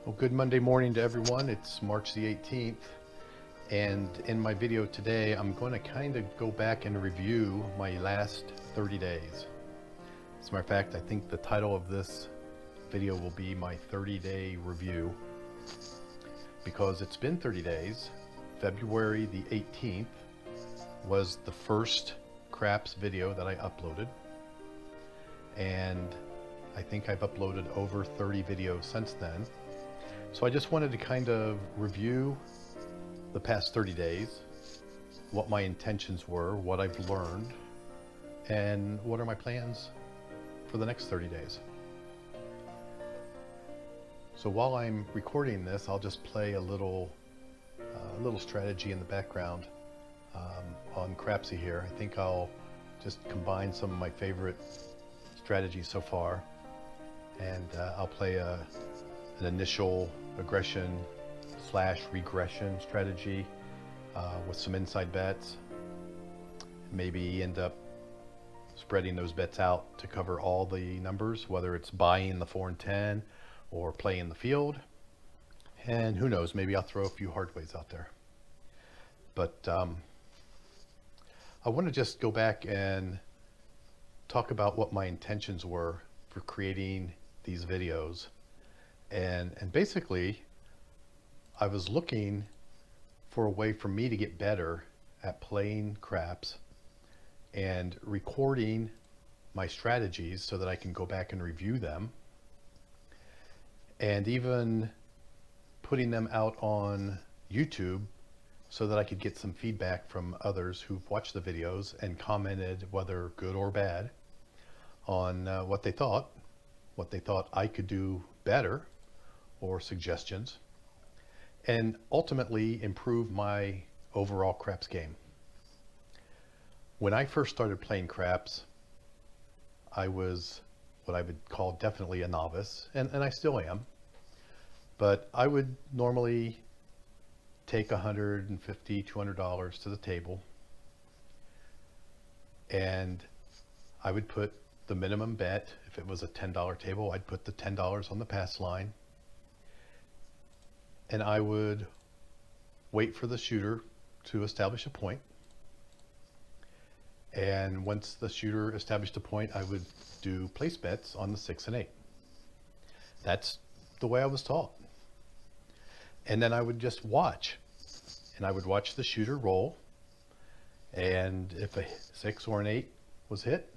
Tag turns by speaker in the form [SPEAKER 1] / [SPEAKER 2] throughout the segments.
[SPEAKER 1] Well, good Monday morning to everyone. It's March the 18th, and in my video today, I'm going to kind of go back and review my last 30 days. As a matter of fact, I think the title of this video will be my 30-day review, because it's been 30 days. February the 18th was the first CRAPS video that I uploaded, and I think I've uploaded over 30 videos since then. So I just wanted to kind of review the past 30 days, what my intentions were, what I've learned, and what are my plans for the next 30 days. So while I'm recording this, I'll just play a little strategy in the background on CRAPSy here. I think I'll just combine some of my favorite strategies so far, and I'll play an initial aggression / regression strategy with some inside bets. Maybe end up spreading those bets out to cover all the numbers, whether it's buying the 4 and 10 or playing the field. And who knows, maybe I'll throw a few hard ways out there. But I want to just go back and talk about what my intentions were for creating these videos. And basically, I was looking for a way for me to get better at playing craps and recording my strategies so that I can go back and review them, and even putting them out on YouTube so that I could get some feedback from others who've watched the videos and commented, whether good or bad, on what they thought I could do better, or suggestions, and ultimately improve my overall craps game. When I first started playing craps, I was what I would call definitely a novice, and I still am, but I would normally take $150, $200 to the table, and I would put the minimum bet. If it was a $10 table, I'd put the $10 on the pass line, and I would wait for the shooter to establish a point. And once the shooter established a point, I would do place bets on the 6 and 8. That's the way I was taught. And then I would just watch, and I would watch the shooter roll, and if a 6 or an 8 was hit,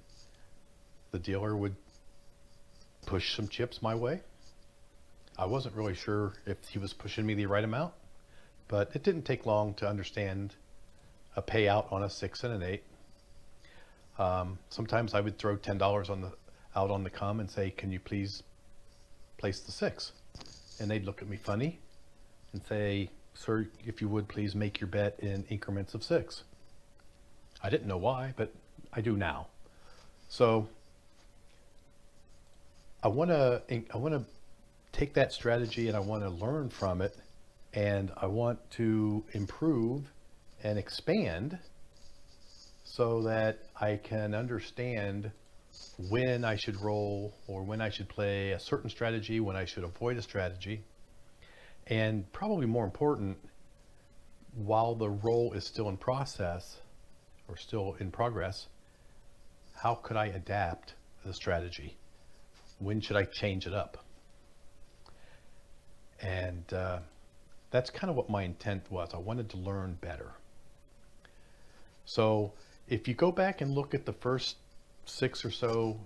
[SPEAKER 1] the dealer would push some chips my way. I wasn't really sure if he was pushing me the right amount, but it didn't take long to understand a payout on a 6 and an 8. Sometimes I would throw $10 out on the come and say, "Can you please place the 6?" And they'd look at me funny and say, "Sir, if you would please make your bet in increments of 6." I didn't know why, but I do now. So I want to take that strategy, and I want to learn from it, and I want to improve and expand so that I can understand when I should roll, or when I should play a certain strategy, when I should avoid a strategy, and probably more important, while the roll is still in process or still in progress, how could I adapt the strategy? When should I change it up? And that's kind of what my intent was. I wanted to learn better. So if you go back and look at the first 6 or so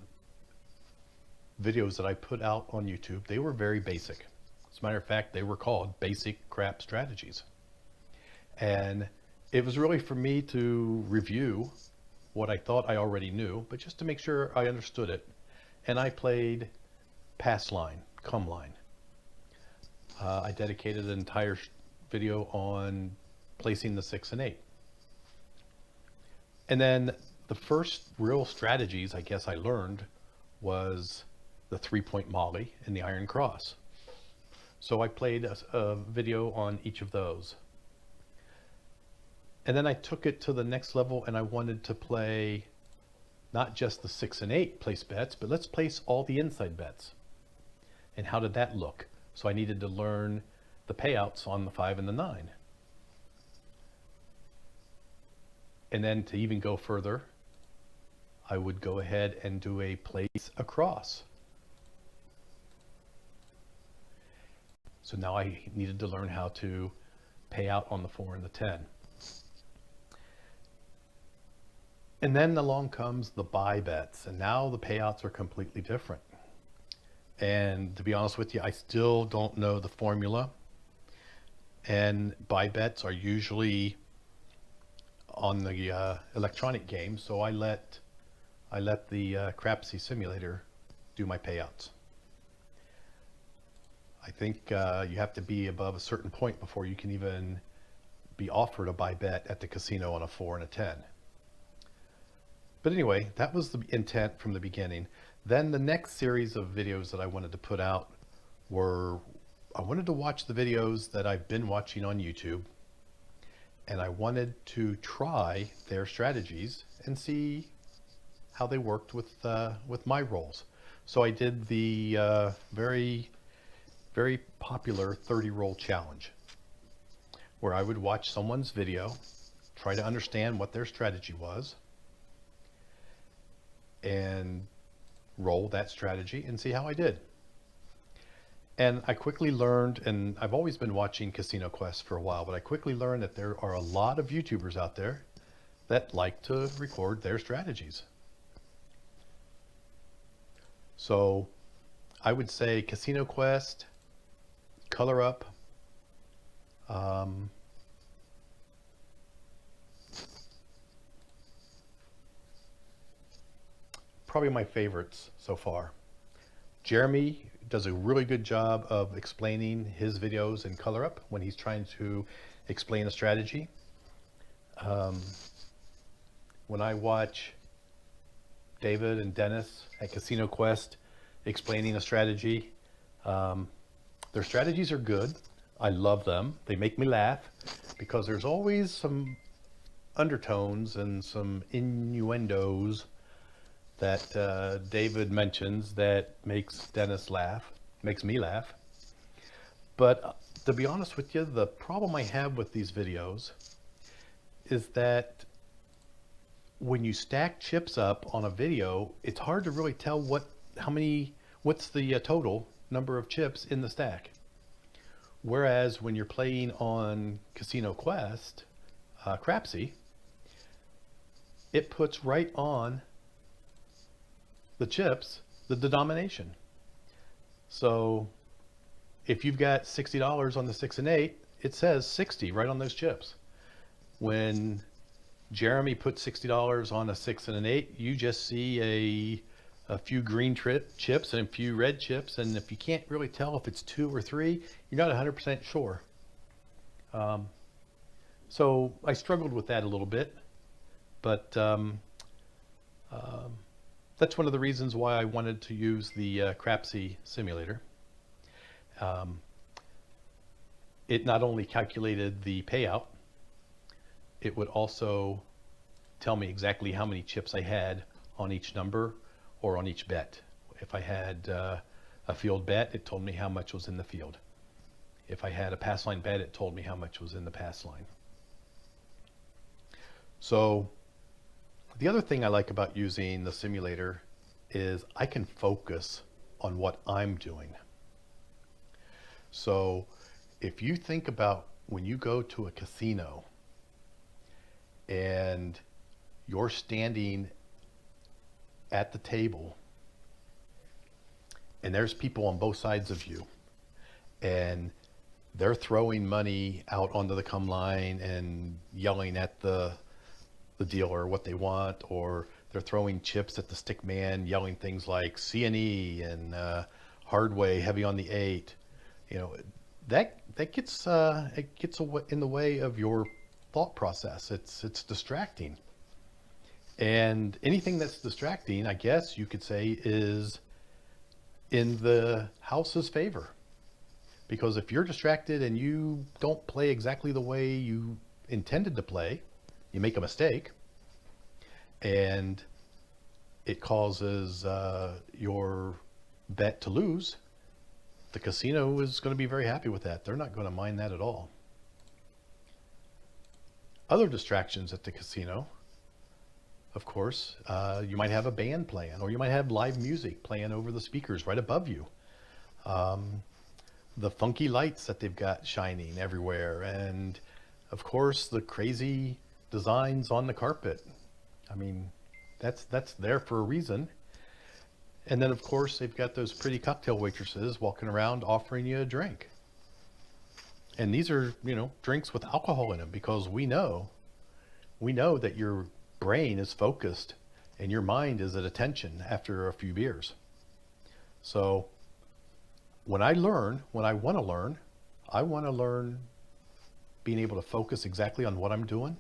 [SPEAKER 1] videos that I put out on YouTube, they were very basic. As a matter of fact, they were called Basic Crap Strategies. And it was really for me to review what I thought I already knew, but just to make sure I understood it. And I played pass line, come line. I dedicated an entire video on placing the 6 and 8. And then the first real strategies I guess I learned was the 3-point molly and the iron cross. So I played a video on each of those. And then I took it to the next level, and I wanted to play not just the 6 and 8 place bets, but let's place all the inside bets. And how did that look? So I needed to learn the payouts on the 5 and the 9. And then to even go further, I would go ahead and do a place across. So now I needed to learn how to pay out on the 4 and the 10. And then along comes the buy bets, and now the payouts are completely different. And to be honest with you, I still don't know the formula. And buy bets are usually on the electronic game, so I let the CRAPS simulator do my payouts. I think you have to be above a certain point before you can even be offered a buy bet at the casino on a 4 and a 10. But anyway, that was the intent from the beginning. Then the next series of videos that I wanted to put out were, I wanted to watch the videos that I've been watching on YouTube, and I wanted to try their strategies and see how they worked with my rolls. So I did the very popular 30 roll challenge, where I would watch someone's video, try to understand what their strategy was, and roll that strategy and see how I did. And I quickly learned, and I've always been watching Casino Quest for a while, but I quickly learned that there are a lot of YouTubers out there that like to record their strategies. So I would say Casino Quest, Color Up, probably my favorites so far. Jeremy does a really good job of explaining his videos in Color Up when he's trying to explain a strategy. When I watch David and Dennis at Casino Quest explaining a strategy, their strategies are good. I love them. They make me laugh because there's always some undertones and some innuendos that David mentions that makes Dennis laugh, makes me laugh. But to be honest with you, the problem I have with these videos is that when you stack chips up on a video, it's hard to really tell what's the total number of chips in the stack. Whereas when you're playing on Casino Quest, CRAPS, it puts right on the chips the denomination. So if you've got $60 on the 6 and 8, it says 60 right on those chips. When Jeremy puts $60 on a 6 and an 8, you just see a few green chips and a few red chips, and if you can't really tell if it's 2 or 3, you're not 100% sure. So I struggled with that a little bit, but that's one of the reasons why I wanted to use the CRAPS simulator. It not only calculated the payout, it would also tell me exactly how many chips I had on each number or on each bet. If I had a field bet, it told me how much was in the field. If I had a pass line bet, it told me how much was in the pass line. So the other thing I like about using the simulator is I can focus on what I'm doing. So if you think about when you go to a casino and you're standing at the table and there's people on both sides of you and they're throwing money out onto the come line and yelling at the dealer what they want, or they're throwing chips at the stick man, yelling things like C&E and hard way, heavy on the 8. You know, that gets in the way of your thought process. It's distracting. And anything that's distracting, I guess you could say, is in the house's favor. Because if you're distracted and you don't play exactly the way you intended to play, you make a mistake, and it causes your bet to lose, the casino is going to be very happy with that. They're not going to mind that at all. Other distractions at the casino, of course, you might have a band playing, or you might have live music playing over the speakers right above you. The funky lights that they've got shining everywhere, and of course the crazy designs on the carpet. I mean, that's there for a reason. And then of course they've got those pretty cocktail waitresses walking around offering you a drink. And these are, you know, drinks with alcohol in them, because we know that your brain is focused and your mind is at attention after a few beers. So when I want to learn being able to focus exactly on what I'm doing.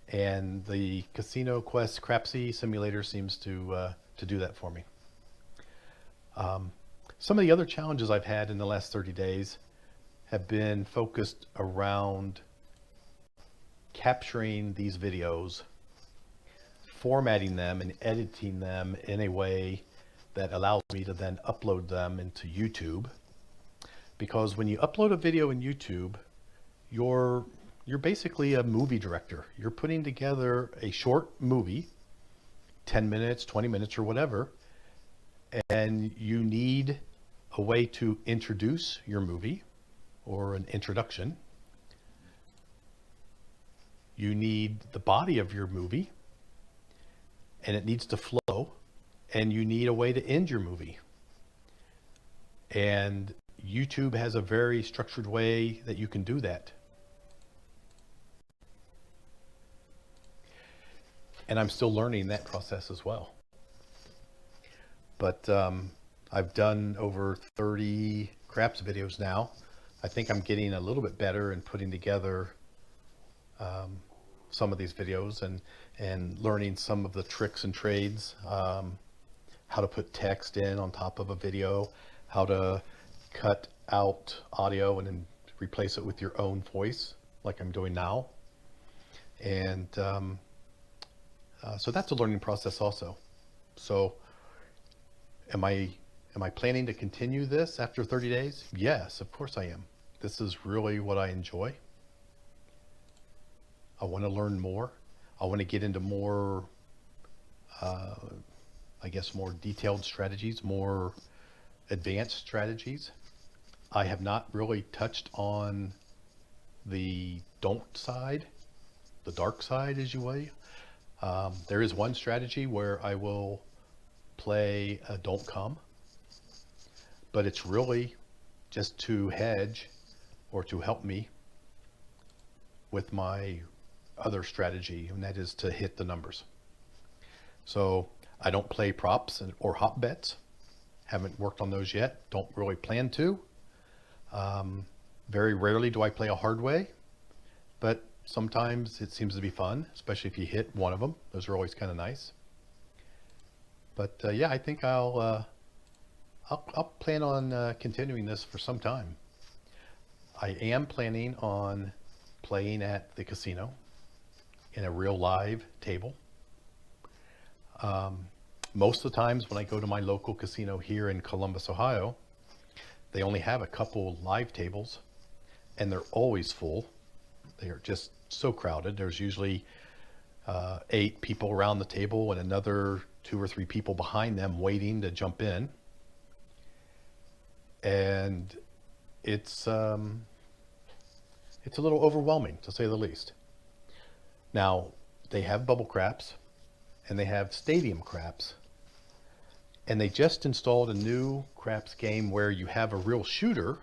[SPEAKER 1] And the Casino Quest CRAPS simulator seems to do that for me. Some of the other challenges I've had in the last 30 days have been focused around capturing these videos, formatting them and editing them in a way that allows me to then upload them into YouTube. Because when you upload a video in YouTube, you're basically a movie director. You're putting together a short movie, 10 minutes, 20 minutes or whatever, and you need a way to introduce your movie, or an introduction. You need the body of your movie, and it needs to flow, and you need a way to end your movie. And YouTube has a very structured way that you can do that. And I'm still learning that process as well. But I've done over 30 CRAPS videos now. I think I'm getting a little bit better in putting together some of these videos, and learning some of the tricks and trades, how to put text in on top of a video, how to cut out audio and then replace it with your own voice like I'm doing now. And so that's a learning process also. So am I planning to continue this after 30 days? Yes, of course I am. This is really what I enjoy. I want to learn more. I want to get into more, I guess, more detailed strategies, more advanced strategies. I have not really touched on the don't side, the dark side, as you will. There is one strategy where I will play a don't come, but it's really just to hedge or to help me with my other strategy, and that is to hit the numbers. So I don't play props or hop bets. Haven't worked on those yet. Don't really plan to. Very rarely do I play a hard way, but sometimes it seems to be fun, especially if you hit one of them. Those are always kind of nice. But yeah, I think I'll plan on continuing this for some time. I am planning on playing at the casino in a real live table. Most of the times when I go to my local casino here in Columbus, Ohio, they only have a couple live tables, and they're always full. They are just so crowded. There's usually 8 people around the table and another 2 or 3 people behind them waiting to jump in. And it's a little overwhelming, to say the least. Now, they have bubble craps and they have stadium craps, and they just installed a new craps game where you have a real shooter.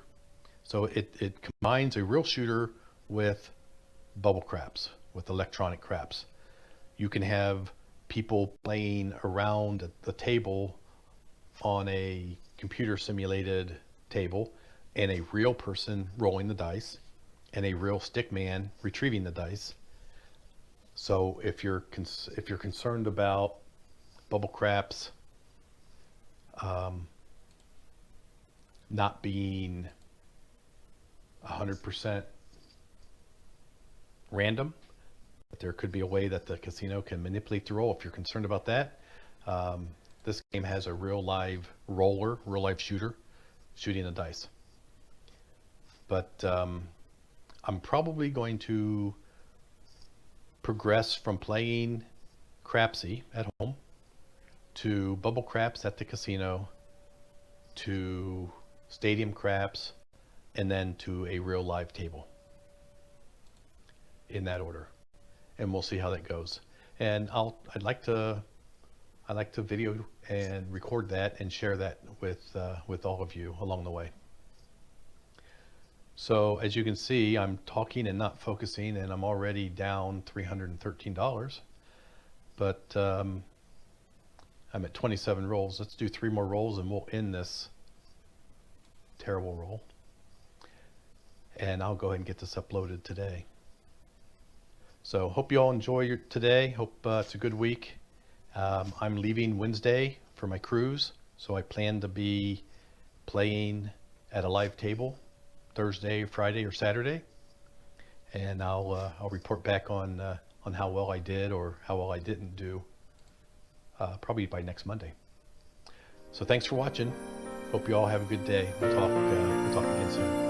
[SPEAKER 1] So it combines a real shooter with bubble craps, with electronic craps. You can have people playing around the table on a computer simulated table, and a real person rolling the dice, and a real stick man retrieving the dice. So if you're concerned about bubble craps not being 100% random, but there could be a way that the casino can manipulate the roll. If you're concerned about that, this game has a real live roller, real live shooter shooting the dice. But I'm probably going to progress from playing Crapsy at home to bubble craps at the casino to stadium craps and then to a real live table, in that order, and we'll see how that goes. And I'd like to video and record that and share that with all of you along the way. So as you can see, I'm talking and not focusing, and I'm already down $313. But I'm at 27 rolls. Let's do 3 more rolls and we'll end this terrible roll. And I'll go ahead and get this uploaded today. So hope you all enjoy your today. Hope it's a good week. I'm leaving Wednesday for my cruise, so I plan to be playing at a live table Thursday, Friday, or Saturday, and I'll report back on how well I did or how well I didn't do, probably by next Monday. So thanks for watching. Hope you all have a good day. We'll talk again soon.